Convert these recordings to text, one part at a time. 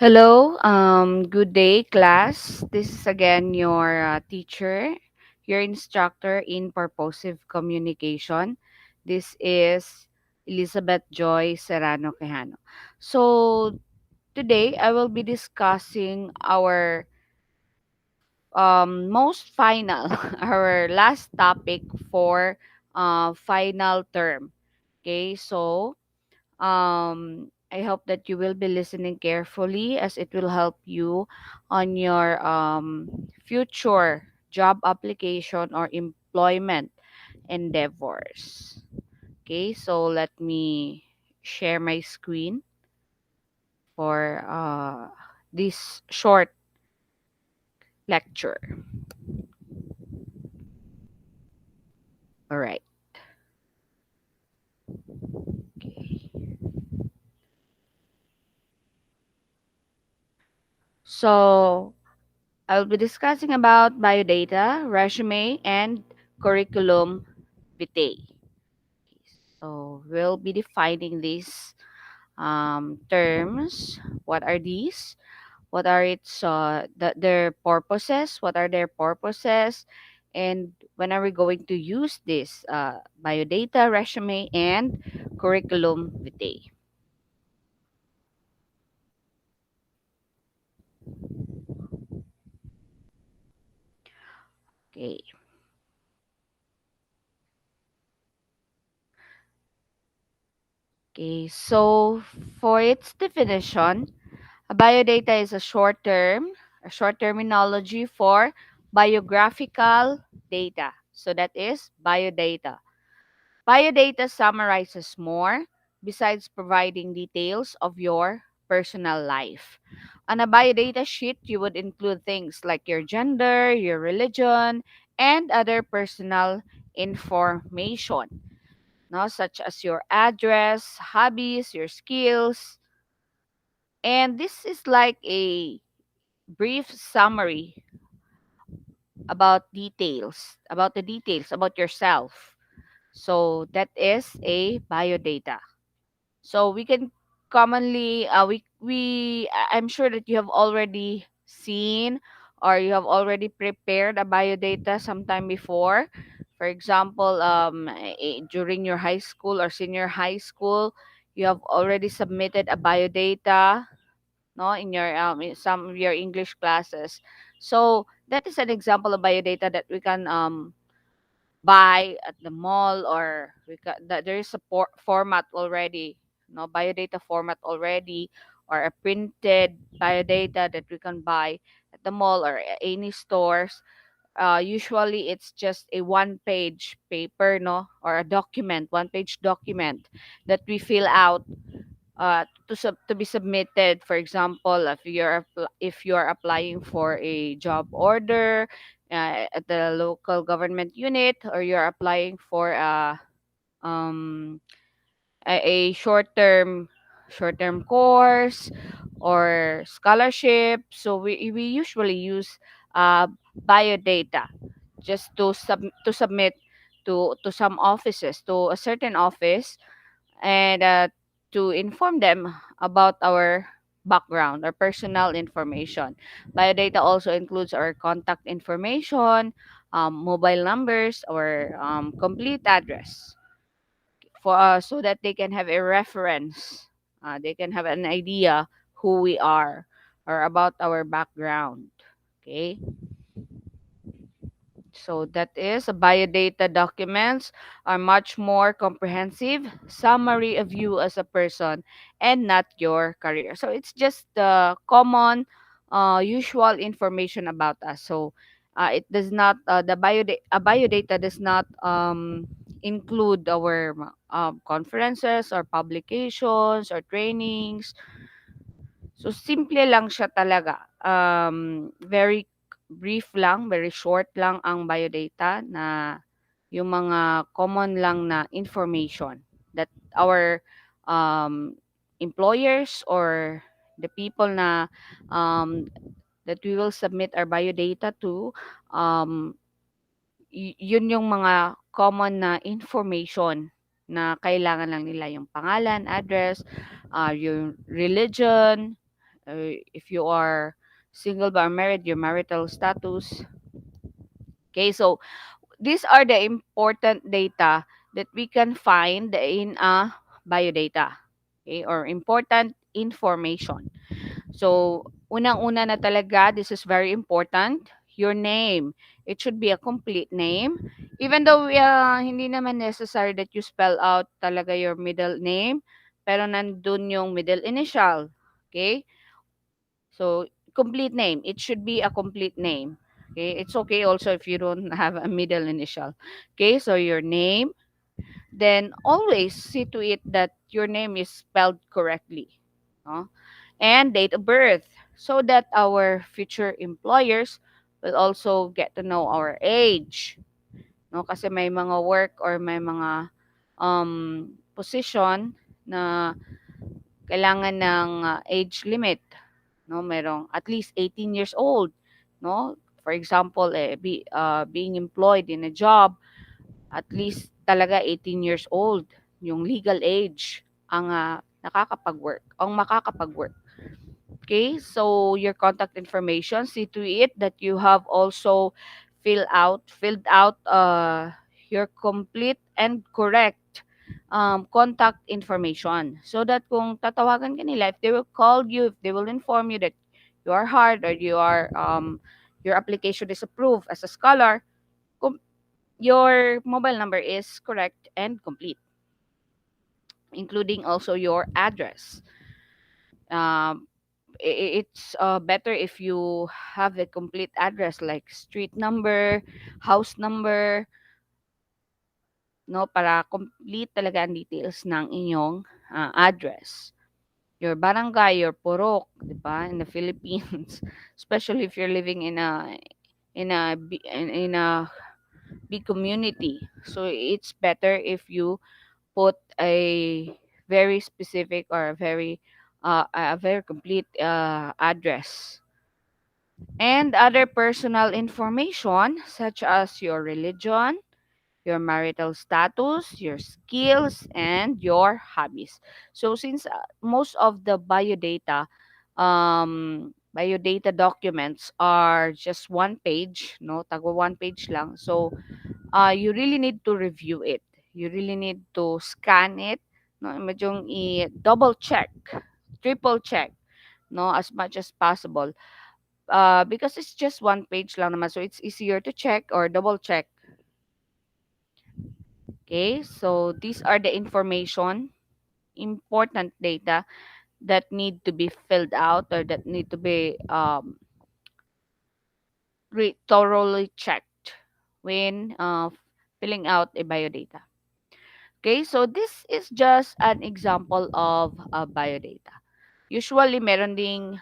Hello, good day, class. This is again your teacher, your instructor in Purpposive Communication. This is Elizabeth Joy Serrano Quijano. So, today I will be discussing our most final, our last topic for final term. Okay, so I hope that you will be listening carefully as it will help you on your future job application or employment endeavors. Okay, so let me share my screen for this short lecture. All right. Okay. So I'll be discussing about biodata, resume, and curriculum vitae. So we'll be defining these terms. What are these? What are its their purposes? What are their purposes? And when are we going to use this biodata, resume, and curriculum vitae? Okay. Okay. So for its definition, a biodata is a short terminology for biographical data. So that is biodata. Biodata summarizes more besides providing details of your personal life. On a biodata sheet, you would include things like your gender, your religion, and other personal information, no, such as your address, hobbies, your skills. And this is like a brief summary about the details about yourself. So that is a biodata. So we can commonly I'm sure that you have already seen or you have already prepared a biodata sometime before. For example, during your high school or senior high school, you have already submitted a biodata, no, in some of your English classes. So that is an example of biodata that we can buy at the mall, or that there is a format already, no, biodata format already, or a printed biodata that we can buy at the mall or any stores. Usually it's just a one page paper, no, or a document, one page document that we fill out to be submitted. For example, if you're applying for a job order at the local government unit, or you're applying for um, a short term course or scholarship. So we usually use uh, biodata just to submit to some offices, to a certain office, and to inform them about our background or personal information. Biodata also includes our contact information, mobile numbers, or complete address, for so that they can have a reference. They can have an idea who we are or about our background. Okay. So that is biodata documents are much more comprehensive summary of you as a person and not your career. So it's just the common usual information about us. So it does not biodata does not include our conferences or publications or trainings. So simple lang siya talaga. Very brief lang, very short lang ang biodata, na yung mga common lang na information that our um, employers or the people na that we will submit our biodata to, um, yun yung mga common na information na kailangan lang nila, yung pangalan, address, yung religion, If you are single or married, your marital status. Okay, so these are the important data that we can find in a biodata. Okay, or important information. So, unang-una na talaga, this is very important, your name. It should be a complete name. Even though hindi naman necessary that you spell out talaga your middle name, pero nandun yung middle initial. Okay? So, complete name. It should be a complete name. Okay? It's okay also if you don't have a middle initial. Okay? So, your name. Then, always see to it that your name is spelled correctly. No? And date of birth so that our future employers will also get to know our age. No? Kasi may mga work or may mga position na kailangan ng age limit. No? Merong at least 18 years old. No? For example, being employed in a job, at least talaga 18 years old. Yung legal age ang makakapag-work. Okay, so your contact information, see to it that you have also filled out your complete and correct contact information. So that kung tatawagan ka nila, if they will call you, if they will inform you that you are hired or your application is approved as a scholar, your mobile number is correct and complete, including also your address. Um, it's better if you have the complete address like street number, house number, no, para complete talaga ang details ng inyong address. Your barangay, your purok, 'di ba? In the Philippines, especially if you're living in a big community. So it's better if you put a very specific or a very complete address. And other personal information such as your religion, your marital status, your skills, and your hobbies. So since most of the biodata documents are just one page, no, tago one page lang. So you really need to review it. You really need to scan it, no, medyong i-double check, triple check, no, as much as possible. Because it's just one page lang naman, so it's easier to check or double check. Okay, so these are the information, important data that need to be filled out or that need to be thoroughly checked when filling out a biodata. Okay, so this is just an example of biodata. Usually, meron ding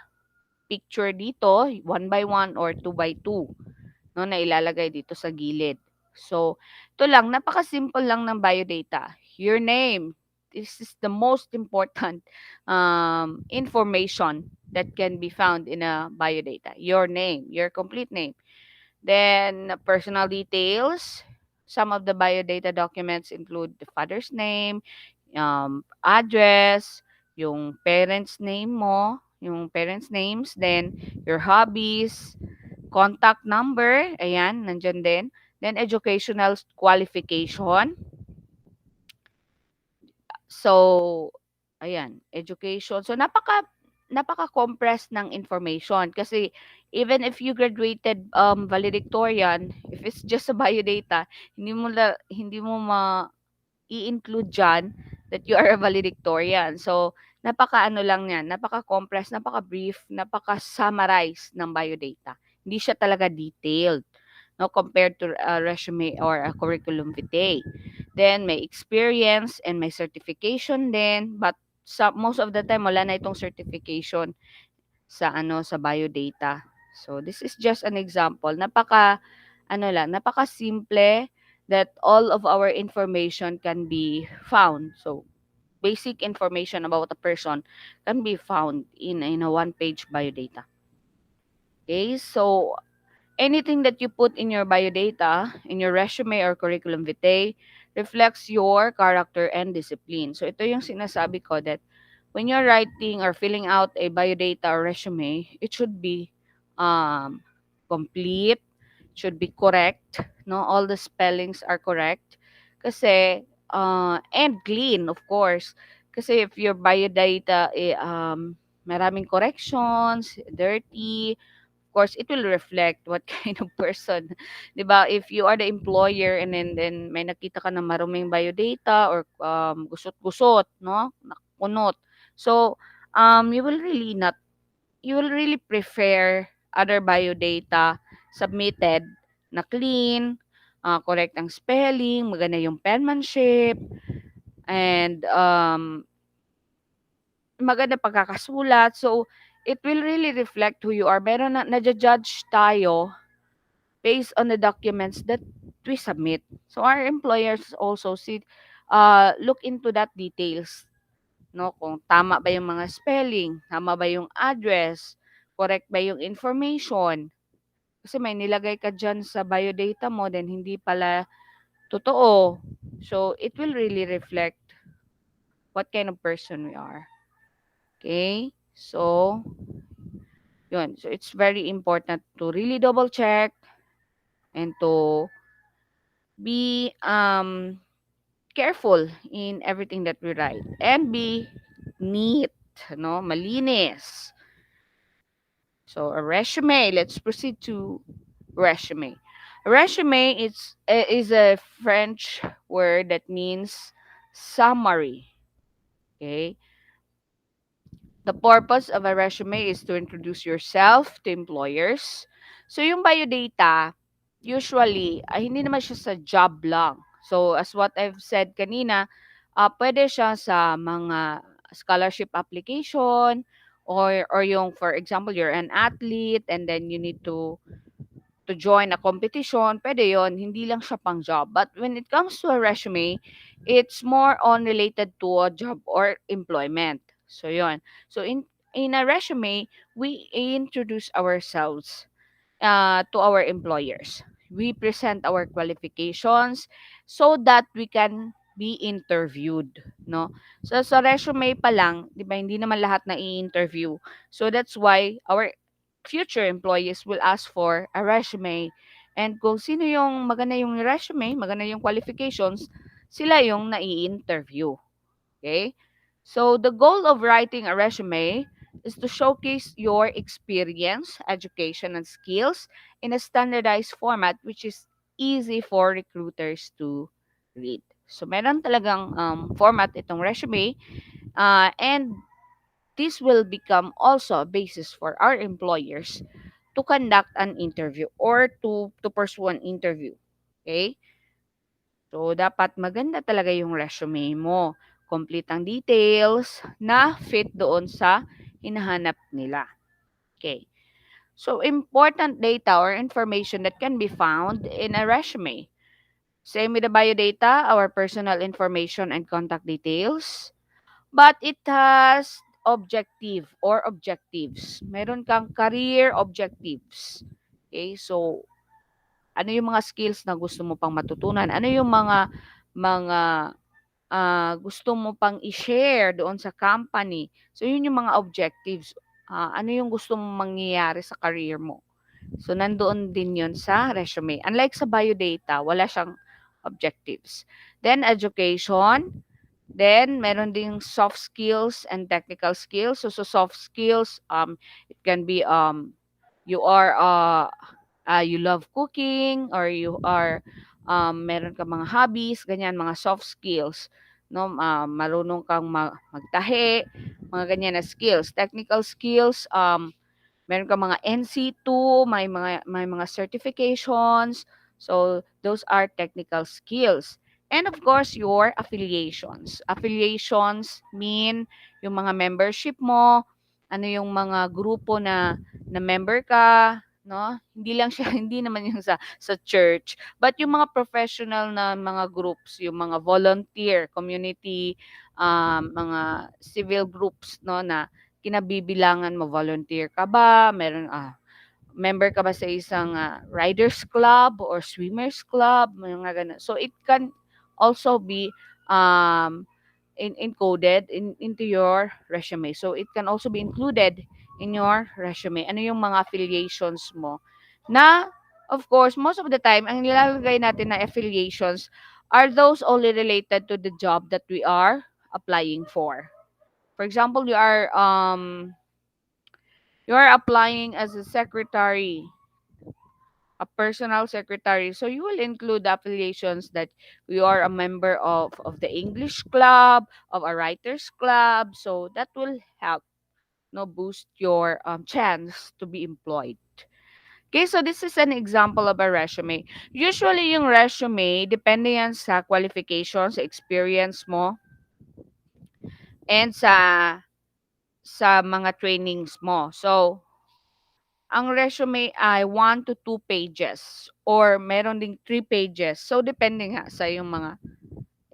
picture dito, one by one or two by two, no, na ilalagay dito sa gilid. So, ito lang, napaka-simple lang ng biodata. Your name, this is the most important information that can be found in a biodata. Your name, your complete name. Then, personal details. Some of the biodata documents include the father's name, address, yung parents' name mo, yung parents' names, then your hobbies, contact number, ayan, nandyan din. Then, educational qualification. So, ayan, education. So, napaka-compressed ng information kasi even if you graduated valedictorian, if it's just a biodata, hindi mo i-include dyan that you are a valedictorian. So, napaka-ano lang yan, napaka-compressed, napaka-brief, napaka-summarize ng biodata. Hindi siya talaga detailed, no, compared to a resume or a curriculum vitae. Then, may experience and may certification din, but most of the time, wala na itong certification sa biodata. So, this is just an example. Napaka-simple that all of our information can be found. So, basic information about a person can be found in a one-page biodata. Okay, so anything that you put in your biodata, in your resume or curriculum vitae, reflects your character and discipline. So, ito yung sinasabi ko that when you're writing or filling out a biodata or resume, it should be um, complete, should be correct, no? All the spellings are correct. Kasi, and clean, of course. Kasi if your biodata, maraming corrections, dirty, of course, it will reflect what kind of person, 'di ba? If you are the employer and then may nakita ka na maruming biodata or gusot-gusot, no? Nakunot. So, you will really prefer other biodata submitted na clean, correct ang spelling, maganda yung penmanship, and maganda pagkakasulat. So, it will really reflect who you are. Meron na nadja-judge tayo based on the documents that we submit. So, our employers also look into that details, no? Kung tama ba yung mga spelling, tama ba yung address, correct ba yung information. Kasi may nilagay ka dyan sa biodata mo, then hindi pala totoo. So, it will really reflect what kind of person we are. Okay? So, yun. So, it's very important to really double check and to be careful in everything that we write. And be neat, no? Malinis. So, a resume. Let's proceed to resume. Resume is a French word that means summary. Okay? The purpose of a resume is to introduce yourself to employers. So, yung biodata, usually, hindi naman siya sa job lang. So, as what I've said kanina, pwede siya sa mga scholarship application or yung, for example, you're an athlete and then you need to join a competition, pwede yon, hindi lang siya pang job. But when it comes to a resume, it's more on related to a job or employment. So yon. So in a resume, we introduce ourselves to our employers. We present our qualifications so that we can be interviewed, no? So sa resume pa lang, 'di ba, hindi naman lahat na i-interview. So that's why our future employees will ask for a resume. And kung sino yung maganda yung resume, maganda yung qualifications, sila yung nai-interview. Okay? So the goal of writing a resume is to showcase your experience, education, and skills in a standardized format which is easy for recruiters to read. So meron talagang format itong resume, and this will become also a basis for our employers to conduct an interview or to pursue an interview. Okay? So, dapat maganda talaga yung resume mo. Complete ang details na fit doon sa hinahanap nila. Okay. So, important data or information that can be found in a resume. Same with the biodata, our personal information and contact details. But it has objective or objectives. Meron kang career objectives. Okay, so ano yung mga skills na gusto mo pang matutunan? Ano yung mga gusto mo pang i-share doon sa company? So yun yung mga objectives. Ano yung gusto mong mangyayari sa career mo? So nandoon din yun sa resume. Unlike sa biodata, wala siyang objectives. Then education. Then, meron ding soft skills and technical skills. So soft skills, it can be you are you love cooking or you are meron ka mga hobbies, ganyan, mga soft skills, no? Marunong kang magtahi, mga ganyan na skills. Technical skills, meron ka mga NC2, may mga certifications. So those are technical skills. And of course, your affiliations. Affiliations mean yung mga membership mo, ano yung mga grupo na member ka, no? Hindi lang siya, hindi naman yung sa church, but yung mga professional na mga groups, yung mga volunteer, community, mga civil groups, no, na kinabibilangan mo, volunteer ka ba, member ka ba sa isang riders club or swimmers club, mga ganun. So it can also be um, encoded into your resume. So it can also be included in your resume. Ano yung mga affiliations mo na, of course, most of the time, ang nilalagay natin na affiliations are those only related to the job that we are applying for. For example, you are applying as a secretary, a personal secretary. So you will include the affiliations that you are a member of the English club, of a writers club. So that will help no boost your chance to be employed. Okay, so this is an example of a resume. Usually yung resume, depende yan sa qualifications, sa experience mo, and sa mga trainings mo. So, ang resume ay 1 to 2 pages or meron ding 3 pages. So, depende nga sa yung mga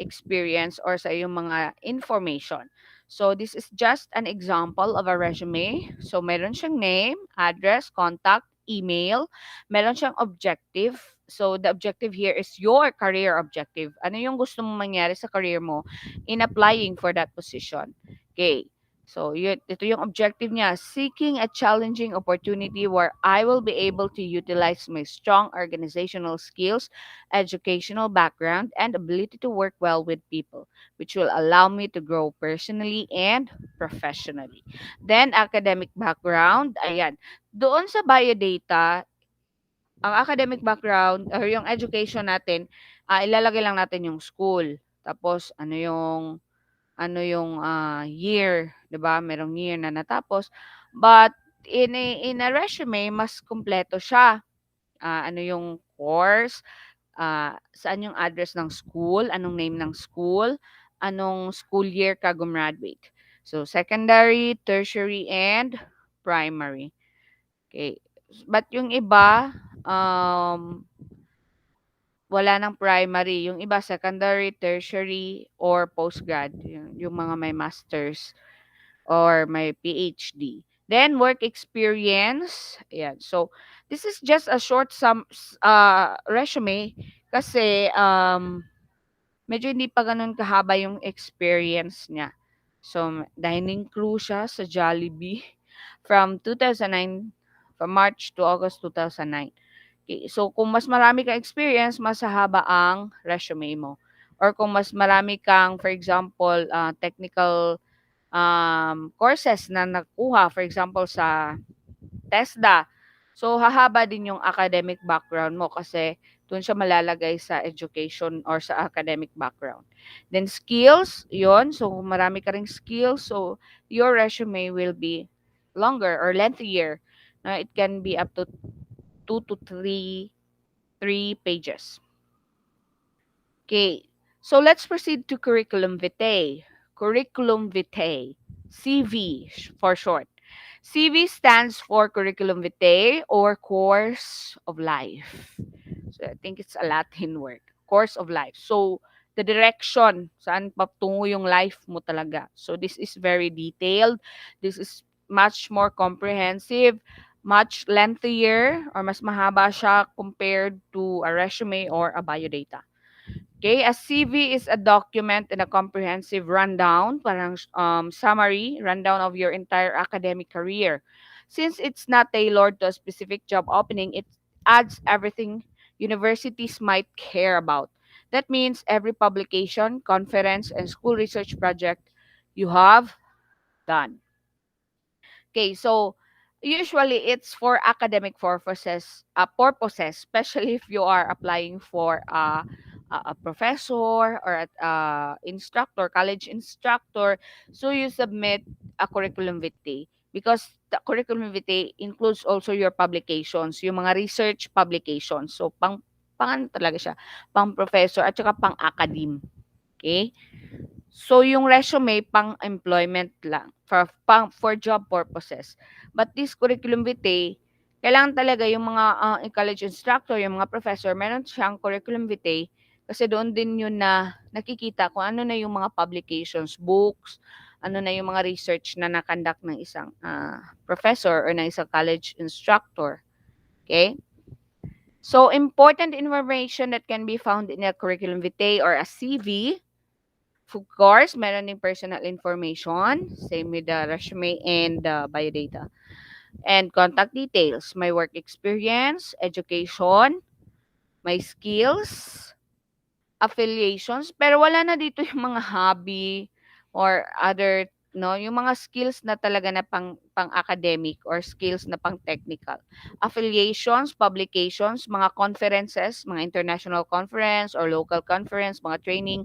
experience or sa iyong mga information. So, this is just an example of a resume. So, meron siyang name, address, contact, email. Meron siyang objective. So, the objective here is your career objective. Ano yung gusto mong mangyari sa career mo in applying for that position? Okay. So, ito yung objective niya. Seeking a challenging opportunity where I will be able to utilize my strong organizational skills, educational background, and ability to work well with people, which will allow me to grow personally and professionally. Then, academic background. Ayan. Doon sa biodata, ang academic background or yung education natin, ilalagay lang natin yung school. Tapos, ano yung year, 'di ba? Merong year na natapos. But in a resume, mas kumpleto siya. Ano yung course, saan yung address ng school, anong name ng school, anong school year ka gumraduate. So, secondary, tertiary, and primary. Okay. But yung iba, wala ng primary. Yung iba, secondary, tertiary, or postgrad. Yung mga may masters or may PhD. Then, work experience. Ayan. So, this is just a short resume kasi medyo hindi pa ganun kahaba yung experience niya. So, dining crew siya sa Jollibee from 2009, from March to August 2009. Okay, so, kung mas marami kang experience, mas hahaba ang resume mo. Or kung mas marami kang, for example, technical courses na nakuha, for example, sa TESDA. So, hahaba din yung academic background mo kasi doon siya malalagay sa education or sa academic background. Then, skills, yon. So, kung marami ka ring skills, so your resume will be longer or lengthier. It can be up to 2 to 3 pages. Okay, so let's proceed to curriculum vitae. Curriculum vitae, CV for short. CV stands for curriculum vitae or course of life. So I think it's a Latin word. Course of life. So the direction, saan patungo yung life mo talaga. So this is very detailed. This is much more comprehensive, much lengthier, or mas mahaba siya compared to a resume or a biodata. Okay, a CV is a document and a comprehensive rundown, parang summary, rundown of your entire academic career. Since it's not tailored to a specific job opening, it adds everything universities might care about. That means every publication, conference, and school research project you have done. Okay, so usually it's for academic purposes, especially if you are applying for a professor or instructor, college instructor. So you submit a curriculum vitae because the curriculum vitae includes also your publications, yung mga research publications. So pang ano talaga siya, pang professor at saka pang academe. Okay? So, yung resume, pang-employment lang, for job purposes. But this curriculum vitae, kailangan talaga yung mga college instructor, yung mga professor, meron siyang curriculum vitae kasi doon din yun na nakikita kung ano na yung mga publications, books, ano na yung mga research na nakandak ng isang professor or ng isang college instructor. Okay? So, important information that can be found in a curriculum vitae or a CV. Of course, meron ding personal information, same with the resume and the biodata. And contact details, my work experience, education, my skills, affiliations, pero wala na dito yung mga hobby or other, no, yung mga skills na talaga na pang academic or skills na pang technical. Affiliations, publications, mga conferences, mga international conference or local conference, mga training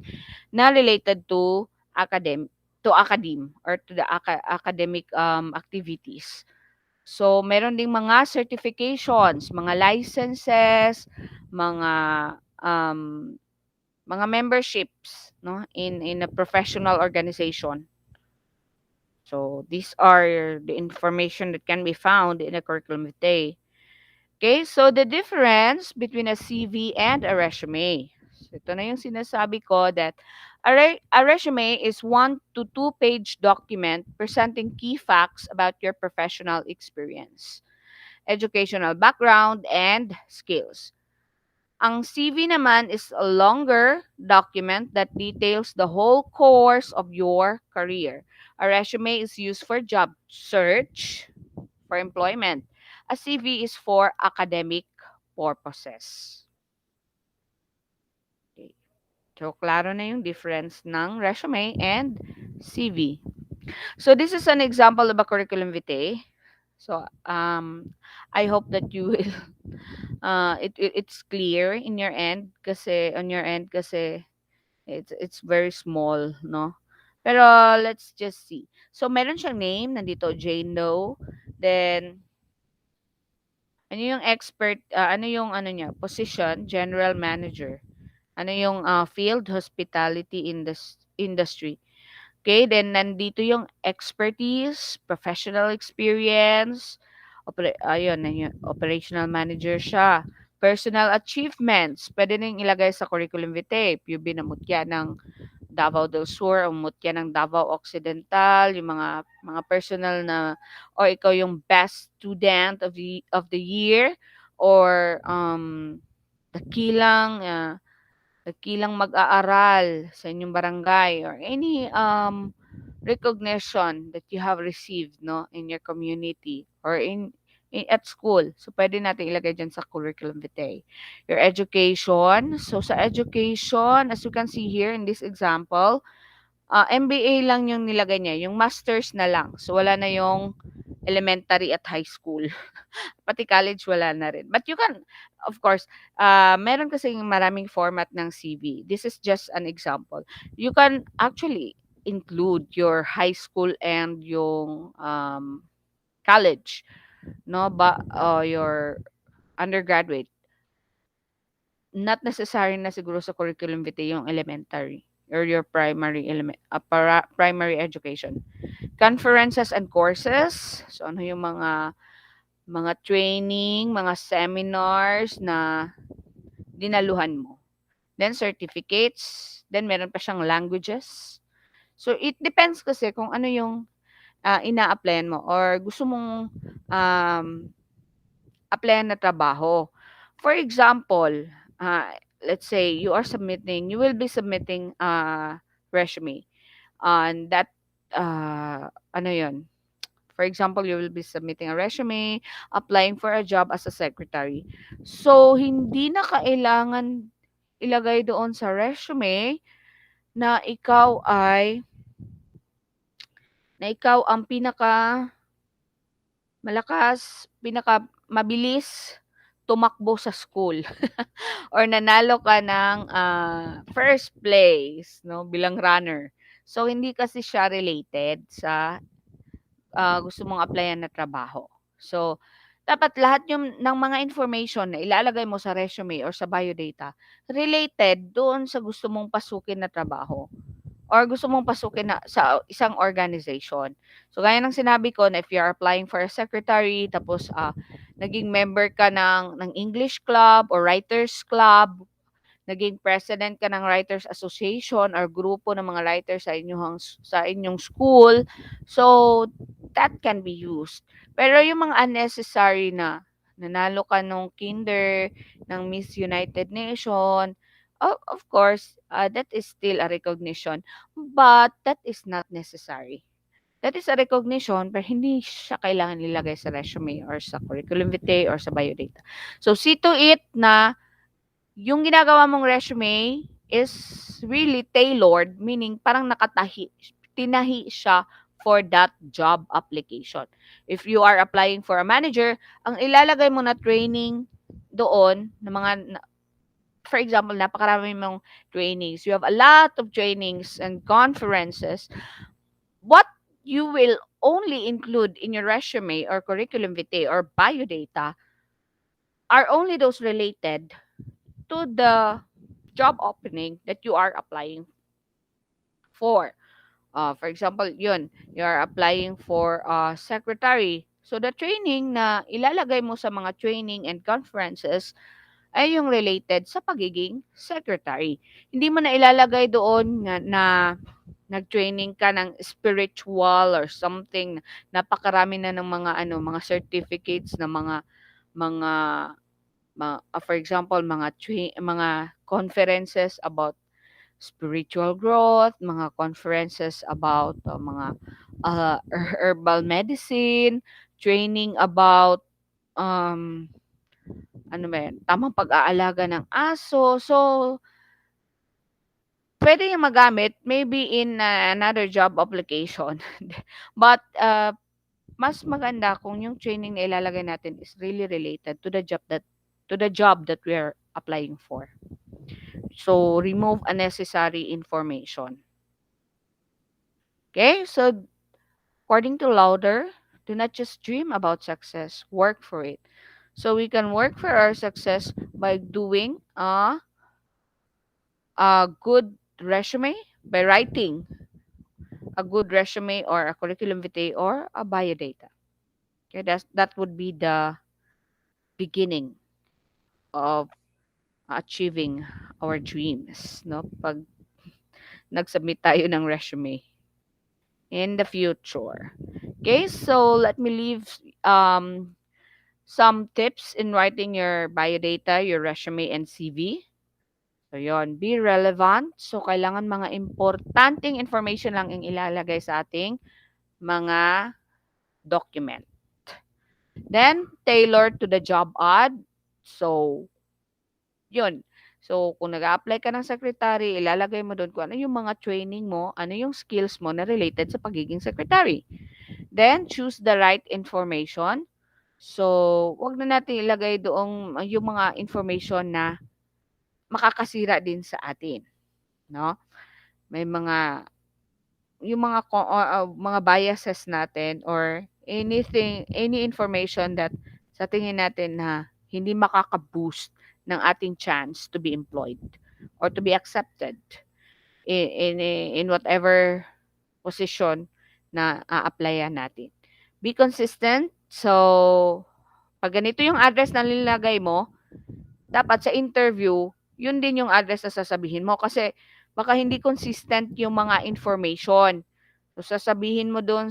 na related to academe or to the academic activities. So, meron ding mga certifications, mga licenses, mga um, mga memberships, no, in a professional organization. So these are the information that can be found in a curriculum vitae. Okay, so the difference between a CV and a resume. So ito na yung sinasabi ko that a resume is 1 to 2 page document presenting key facts about your professional experience, educational background, and skills. Ang CV naman is a longer document that details the whole course of your career. A resume is used for job search, for employment. A CV is for academic purposes. Okay. So, klaro na yung difference ng resume and CV. So, this is an example of a curriculum vitae. So, I hope that you will, it's clear in your end kasi, on your end kasi, it's very small, no? Pero let's just see. So meron siyang name nandito, Jane Doe. Then ano yung expert, ano yung ano niya, position, general manager. Ano yung field, hospitality industry. Okay, then nandito yung expertise, professional experience, ayun, operational manager siya. Personal achievements, pwede nang ilagay sa curriculum vitae. Yung binamutya ng Davao del Sur, umutya ng Davao Occidental, yung mga personal na o ikaw yung best student of the year or dakilang dakilang mag-aaral sa inyong barangay or any recognition that you have received, no, in your community or at school. So pwede natin ilagay diyan sa curriculum vitae. Your education. So sa education, as you can see here in this example, MBA lang yung nilagay niya, yung masters na lang. So wala na yung elementary at high school. Pati college wala na rin. But you can, of course, meron kasi maraming format ng CV. This is just an example. You can actually include your high school and yung college, no? Your undergraduate. Not necessary na siguro sa curriculum vitae yung elementary or your primary education. Conferences and courses. So ano yung mga training, mga seminars na dinaluhan mo. Then certificates, then meron pa siyang languages. So it depends kasi kung ano yung ina-applyan mo or gusto mong applyan na trabaho. For example, let's say you will be submitting a resume and that ano yun, for example, you will be submitting a resume, applying for a job as a secretary. So, hindi na kailangan ilagay doon sa resume na ikaw ang pinaka malakas, pinaka mabilis tumakbo sa school or nanalo ka ng first place, no, bilang runner. So, hindi kasi siya related sa gusto mong applyan na trabaho. So, dapat lahat ng mga information na ilalagay mo sa resume or sa biodata related doon sa gusto mong pasukin na trabaho or gusto mong pasukin na sa isang organization. So, gaya ng sinabi ko na if you're applying for a secretary, tapos naging member ka ng English club or writers club, naging president ka ng Writers Association or grupo ng mga writers sa inyong school. So, that can be used. Pero yung mga unnecessary na nanalo ka nung kinder, ng Miss United Nation, Of course, that is still a recognition, but that is not necessary. That is a recognition, pero hindi siya kailangan ilagay sa resume or sa curriculum vitae or sa biodata. So, see to it na yung ginagawa mong resume is really tailored, meaning parang tinahi siya for that job application. If you are applying for a manager, ang ilalagay mo na training doon na for example, napakarami mong trainings. You have a lot of trainings and conferences. What you will only include in your resume or curriculum vitae or biodata are only those related to the job opening that you are applying for. For example, yun, you are applying for secretary. So the training na ilalagay mo sa mga training and conferences ay yung related sa pagiging secretary. Hindi mo na ilalagay doon na nag-training ka ng spiritual or something. Napakarami na ng mga mga certificates na mga for example, mga conferences about spiritual growth, mga conferences about herbal medicine, training about um ano ba yan, tamang pag-aalaga ng aso. So, pwede yung magamit maybe in another job application. But, mas maganda kung yung training na ilalagay natin is really related to the job that we are applying for. So, remove unnecessary information. Okay? So, according to Lauder, do not just dream about success, work for it. So, we can work for our success by doing a good resume, by writing a good resume or a curriculum vitae or a biodata. Okay, that would be the beginning of achieving our dreams, no? Pag nag-submit tayo ng resume in the future. Okay, so let me leave some tips in writing your biodata, your resume and CV. So, yon, be relevant. So, kailangan mga importanteng information lang ang ilalagay sa ating mga document. Then, tailor to the job ad. So, yun. So, kung nag-apply ka ng secretary, ilalagay mo doon kung ano yung mga training mo, ano yung skills mo na related sa pagiging secretary. Then, choose the right information. So, wag na natin ilagay doong yung mga information na makakasira din sa atin, no? May mga biases natin or any information that sa tingin natin na hindi makaka-boost ng ating chance to be employed or to be accepted in whatever position na a-applyan natin. Be consistent. So, pag ganito yung address na nilalagay mo, dapat sa interview, yun din yung address na sasabihin mo kasi baka hindi consistent yung mga information. So, sasabihin mo doon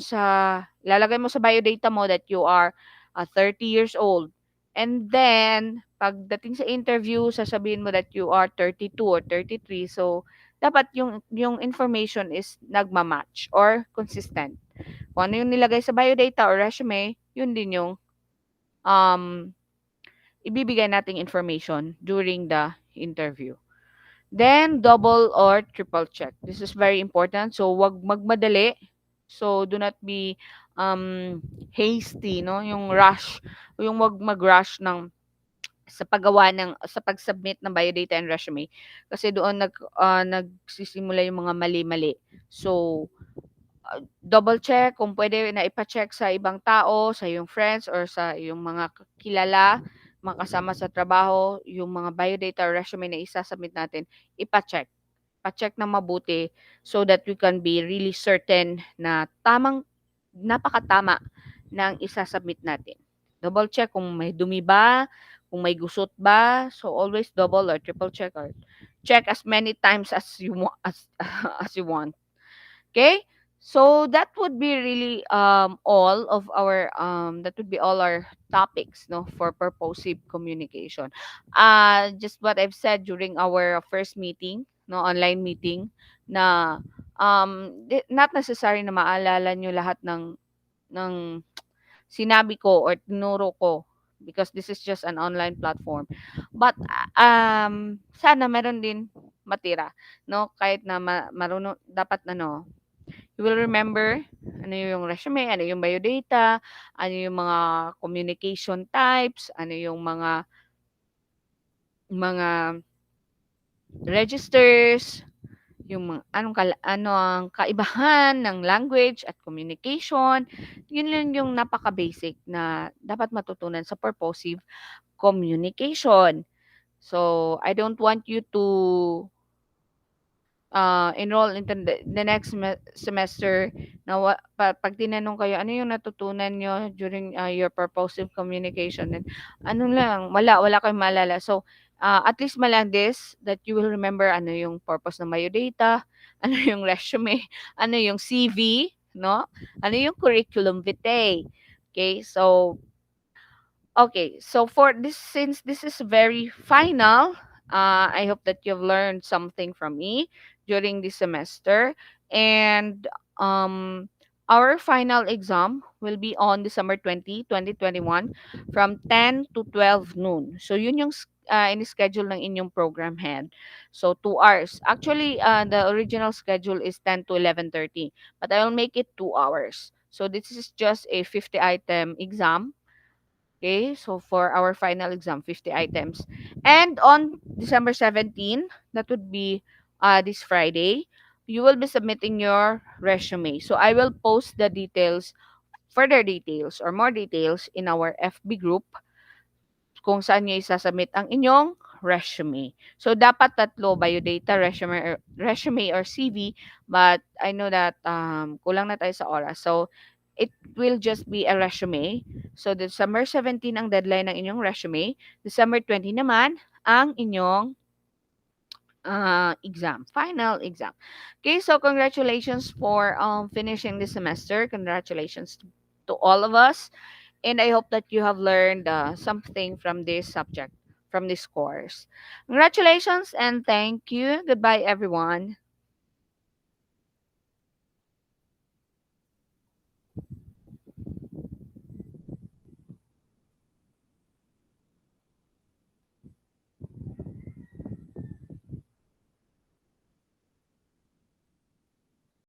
lalagay mo sa biodata mo that you are 30 years old. And then, pagdating sa interview, sasabihin mo that you are 32 or 33. So, dapat yung information is nagma-match or consistent. Kung ano yung nilagay sa biodata or resume, yun din yung um, ibibigay nating information during the interview. Then, double or triple check. This is very important. So, wag magmadali. So, do not be hasty, no? Yung rush, yung wag mag-rush sa pag-submit ng biodata and resume kasi doon nagsisimula yung mga mali-mali. So, double check kung pwede na ipa-check sa ibang tao, sa iyong friends or sa iyong mga kilala, mga kasama sa trabaho, yung mga biodata or resume na isasubmit natin, ipa-check. Pa-check na mabuti so that we can be really certain na napakatama ng isasubmit natin. Double check kung may dumi ba, kung may gusot ba. So always double or triple check or check as many times as you want as you want. Okay? So that would be really all of our that would be all our topics, no, for purposive communication. Just what I've said during our first meeting, no, online meeting, na not necessary na maalala nyo lahat ng sinabi ko or tinuro ko, because this is just an online platform. But sana meron din matira, no, kahit na marunong dapat ano, you will remember ano yung resume, ano yung biodata, ano yung mga communication types, ano yung mga registers, yung mga ano ang kaibahan ng language at communication. Yun lang yung napaka-basic na dapat matutunan sa purposive communication. So, I don't want you to enroll into the next semester na pag tinanong kayo ano yung natutunan nyo during your purposive communication, and ano lang, wala kayong maalala. So at least malang this, that you will remember ano yung purpose ng biodata, ano yung resume, ano yung CV, no, ano yung curriculum vitae. Okay, so okay, so for this, since this is very final, I hope that you've learned something from me during this semester. And our final exam will be on December 20, 2021 from 10 to 12 noon. So yun yung in-schedule ng inyong program head. So 2 hours. Actually, the original schedule is 10 to 11:30, but I will make it 2 hours. So this is just a 50-item exam. Okay, so for our final exam, 50 items. And on December 17, that would be this Friday, you will be submitting your resume. So I will post the details, further details or more details in our FB group kung saan niyo isasubmit ang inyong resume. So dapat tatlo, biodata, resume or CV, but I know that kulang na tayo sa oras. So it will just be a resume. So December 17 ang deadline ng inyong resume. December 20 naman ang inyong exam, final exam. Okay, so congratulations for finishing this semester. Congratulations to all of us. And I hope that you have learned something from this subject, from this course. Congratulations and thank you. Goodbye, everyone.